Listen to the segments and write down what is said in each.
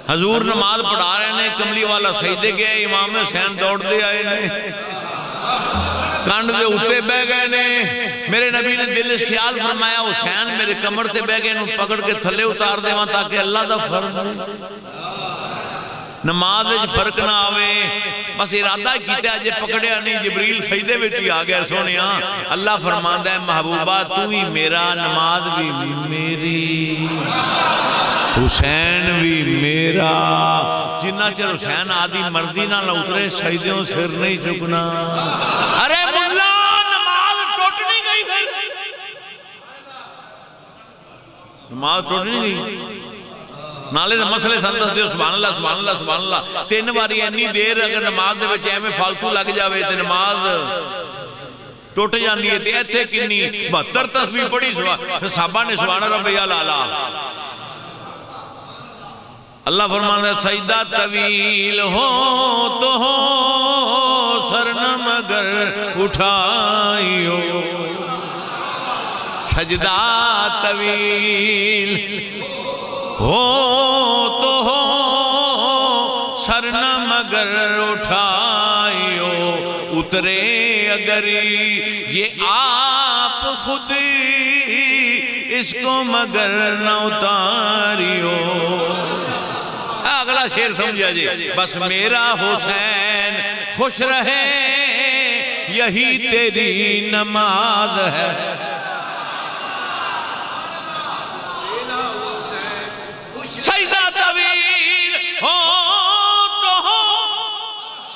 حضور نماز پڑھا رہے ہیں، کملی والا سجدے گیا، امام حسین دوڑ دے آئے نے، کانڈ دے اتے بہ گئے نے۔ میرے نبی نے دل اس خیال فرمایا حسین میرے کمر تے بہ گئے، انہوں پکڑ کے تھلے اتار دے تاکہ اللہ دا فرض نماز فرق نہ آوے۔ بس ارادہ کیتا ہے، جے پکڑیا نہیں، جبریل سجدے وچ ہی آ گیا سونیا۔ اللہ فرماندا ہے محبوبہ تو ہی میرا، نماز بھی میری، حسین بھی میرا۔ جنہ چر حسین آدھی مرضی نہ اترے سجدوں سر نہیں چکنا۔ ارے ملا نماز ٹوٹ نہیں گئی، نماز ٹوٹ نہیں گئی، نالے دے مسئلے سندس دیو سبحان اللہ سبحان اللہ سبحان اللہ۔ 3 باری اینی دیر اگر نماز دے وچ ایویں فالتو لگ جاوے تے نماز ٹوٹ جاندی ہے۔ تے ایتھے کنی 72 تسبیح پڑھی صحابہ نے سبحان ربی الاعلیٰ۔ اللہ فرماتا ہے سجدہ طویل ہو تو ہو سر نہ مگر اٹھائیو، سجدہ طویل ہو تو ہو سر نہ مگر اٹھائیو، اترے اگر یہ آپ خود اس کو مگر نہ اتاریو۔ اگلا شعر سمجھا جی، بس میرا حسین خوش رہے یہی تیری نماز ہے۔ سجدہ طویل ہو تو ہو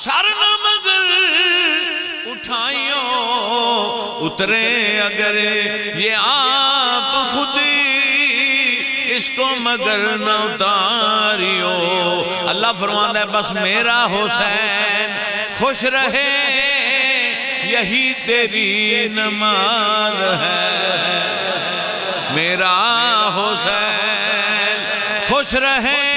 سر نہ مگر اٹھائیو، اترے اگر یہ آپ خود اس کو مگر نہ اتاریو۔ اللہ فرماتا ہے بس میرا حسین خوش رہے یہی تیری نماز ہے۔ میرا حسین خوش رہے